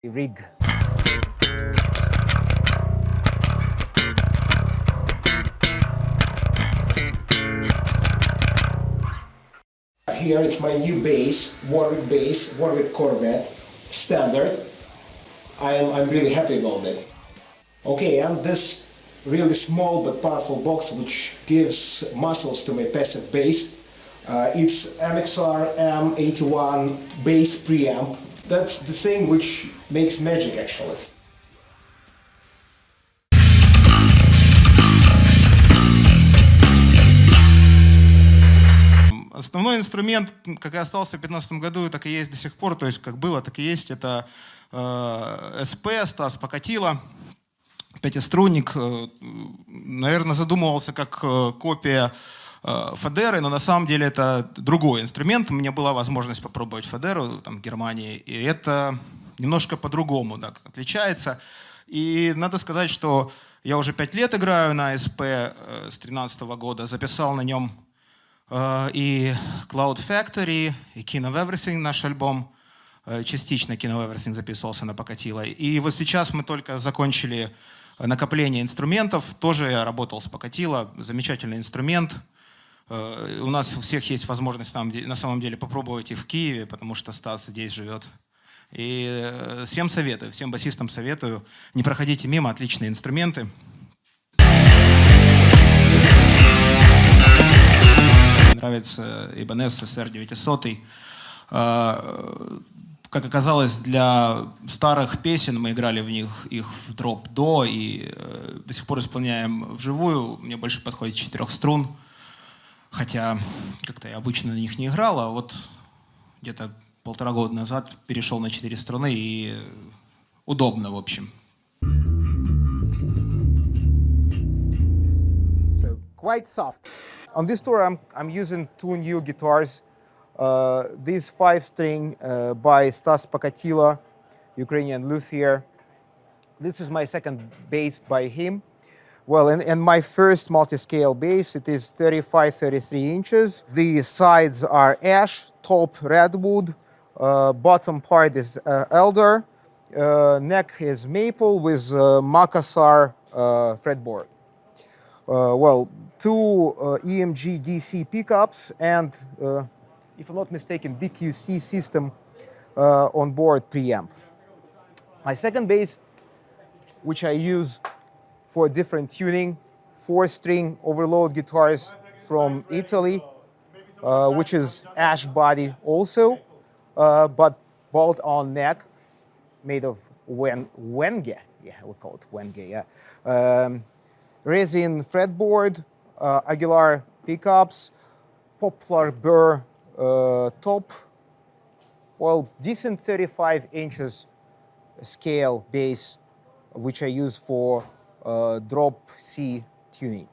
Rig. Here it's my new bass, Warwick Corvette, standard. I'm really happy about it. Okay, and this really small but powerful box which gives muscles to my passive bass. It's MXR M81 bass preamp. That's the thing which makes magic actually. Основной инструмент, как и остался в 2015 году, так и есть до сих пор, то есть как было, так и есть, это СП, Стас покатила, пятиструнник. Наверное, задумывался как копия Федеры, но на самом деле это другой инструмент. У меня была возможность попробовать Федеру там, в Германии, и это немножко по-другому так, отличается. И надо сказать, что я уже 5 лет играю на СП с 2013 года, записал на нем и Cloud Factory, и King of Everything, наш альбом. Частично King of Everything записывался на покатило. И вот сейчас мы только закончили накопление инструментов. Тоже я работал с покатило. Замечательный инструмент. У нас у всех есть возможность на самом деле попробовать их в Киеве, потому что Стас здесь живет. И всем советую, всем басистам советую. Не проходите мимо, отличные инструменты. Нравится Ibanez SR900. Как оказалось, для старых песен мы играли в них их в дроп-до и до сих пор исполняем вживую. Мне больше подходит 4 струн, хотя как-то я обычно на них не играл, а вот где-то 1,5 года назад перешел на 4 струны и удобно, в общем. So quite soft. On this tour, I'm using 2 new guitars. This 5-string by Stas Pakatila, Ukrainian luthier. This is my second bass by him. Well, and my first multi-scale bass, it is 35-33 inches. The sides are ash, top redwood, bottom part is elder, neck is maple with Makassar fretboard. Well, 2 EMG DC pickups and if I'm not mistaken, BQC system on board preamp. My second bass, which I use for different tuning, 4-string overload guitars from Italy, which is ash body also, but bolt-on neck, made of wenge, yeah, we call it wenge, yeah. Resin fretboard, Aguilar pickups, poplar burr top, well, decent 35 inches scale bass, which I use for drop C tuning.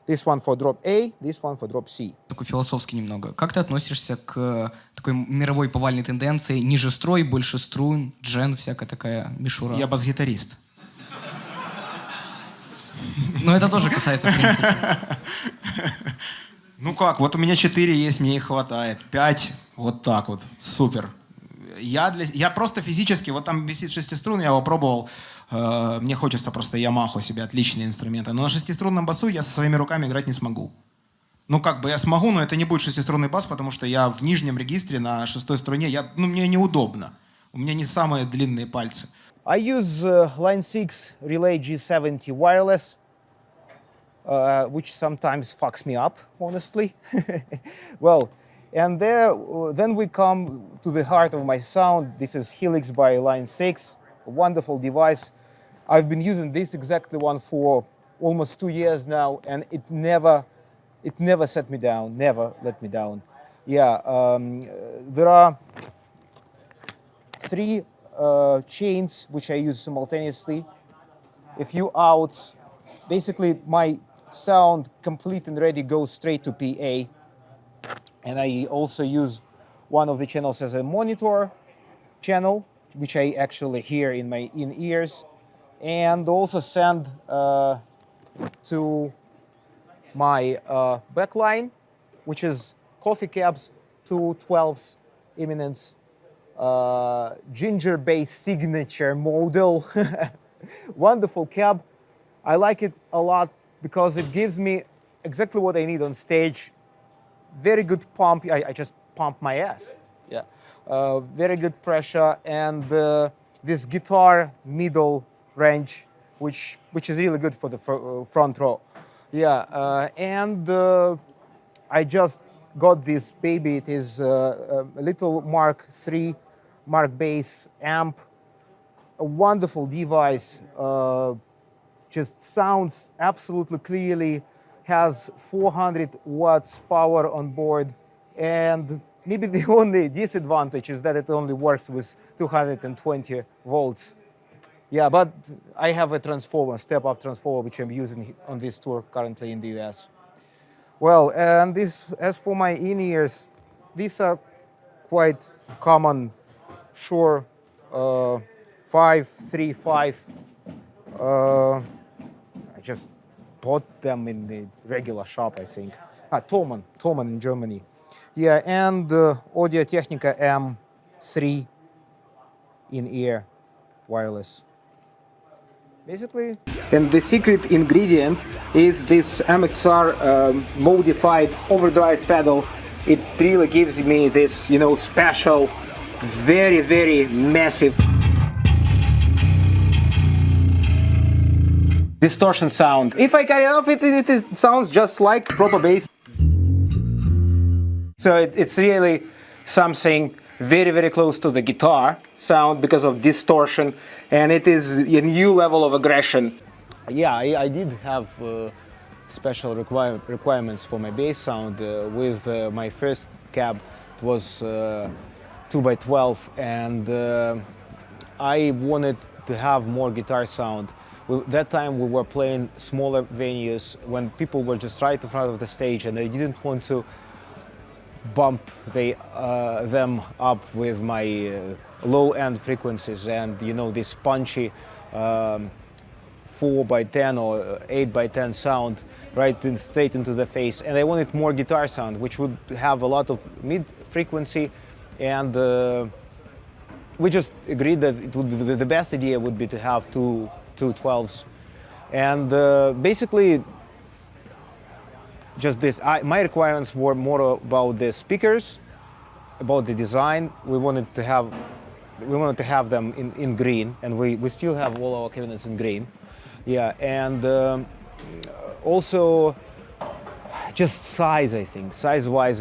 This one for drop A, this one for drop C. Такой философский немного. Как ты относишься к такой мировой повальной тенденции? Ниже строй, больше струн, джен, всякая такая мишура. Я бас-гитарист. Но это тоже касается принципа. Ну как, вот у меня 4 есть, мне их хватает. 5, вот так вот, супер. Я просто физически, вот там висит 6-струн, я его пробовал. Мне хочется просто Ямаху себе, отличные инструменты. Но на 6-струнном басу я со своими руками играть не смогу. Ну как бы я смогу, но это не будет 6-струнный бас, потому что я в нижнем регистре на 6-й струне, мне неудобно. У меня не самые длинные пальцы. I use Line 6 Relay G70 wireless, which sometimes fucks me up, honestly. Well, and then we come to the heart of my sound. This is Helix by Line 6, a wonderful device. I've been using this exactly one for almost 2 years now, and it never set me down, never let me down. Yeah, there are 3 chains which I use simultaneously. A few outs. Basically, my sound complete and ready goes straight to PA. And I also use one of the channels as a monitor channel, which I actually hear in my in-ears. And also send to my backline, which is coffee cabs, 2 12s, Eminence, JINJER Bass signature model. Wonderful cab. I like it a lot because it gives me exactly what I need on stage. Very good pump. I just pump my ass. Yeah. Very good pressure, and this guitar middle range, which is really good for the front row. Yeah. And I just got this baby. It is a little Mark III Mark Bass amp. A wonderful device. Just sounds absolutely clearly. Has 400 watts power on board, and maybe the only disadvantage is that it only works with 220 volts. Yeah, but I have a transformer, step-up transformer, which I'm using on this tour currently in the US. Well, and this, as for my in-ears, these are quite common Shure 535. I just bought them in the regular shop, I think. Thomann in Germany. Yeah, and Audio-Technica M3 in-ear wireless. Basically. And the secret ingredient is this MXR modified overdrive pedal. It really gives me this, you know, special, very, very massive distortion sound. If I cut it off, it sounds just like proper bass. So it's really something very, very close to the guitar sound because of distortion, and it is a new level of aggression. Yeah, I did have special requirements for my bass sound. With my first cab, it was 2x12, and I wanted to have more guitar sound. That time we were playing smaller venues when people were just right in front of the stage, and I didn't want to bump them up with my low-end frequencies and, you know, this punchy 4x10 or 8x10 sound straight into the face. And I wanted more guitar sound, which would have a lot of mid-frequency, and we just agreed that it would be the best idea would be to have two 12s. And basically, just this. My requirements were more about the speakers, about the design. We wanted to have them in green, and we still have all our cabinets in green. Yeah, and also just size. I think size-wise,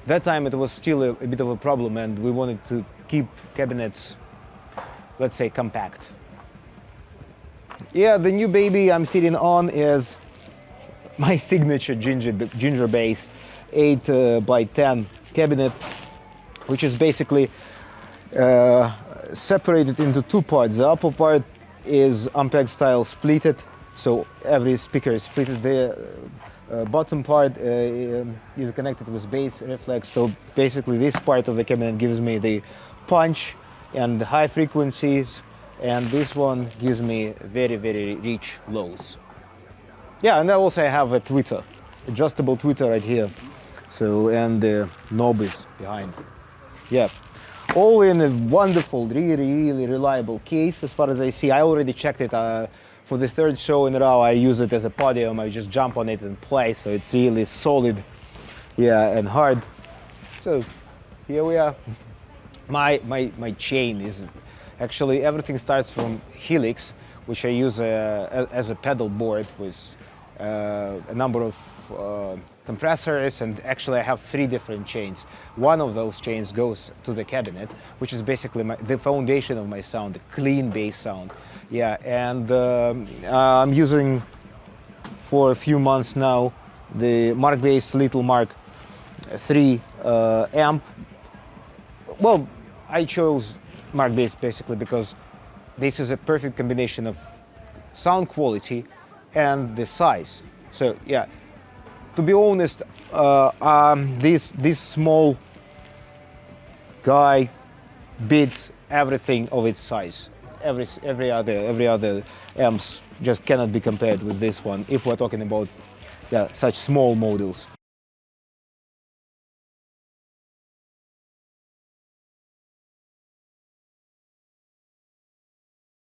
that time it was still a bit of a problem, and we wanted to keep cabinets, let's say, compact. Yeah, the new baby I'm sitting on is my signature JINJER Bass 8x10 cabinet, which is basically separated into two parts. The upper part is Ampeg style splitted, so every speaker is splitted. The bottom part is connected with bass reflex, so basically this part of the cabinet gives me the punch and the high frequencies, and this one gives me very, very rich lows. Yeah, and I also have a tweeter, adjustable tweeter right here. So, and the knob is behind. Yeah, all in a wonderful, really, really reliable case as far as I see. I already checked it for the third show in a row. I use it as a podium. I just jump on it and play, so it's really solid, yeah, and hard. So here we are. My chain is actually, everything starts from Helix, which I use as a pedal board with a number of compressors, and actually I have 3 different chains. One of those chains goes to the cabinet, which is basically the foundation of my sound, the clean bass sound. Yeah, and I'm using for a few months now the Mark Bass Little Mark III amp. Well, I chose Mark Bass basically because this is a perfect combination of sound quality and the size. So yeah, to be honest, this small guy beats everything of its size. Every other amps just cannot be compared with this one if we're talking about such small models.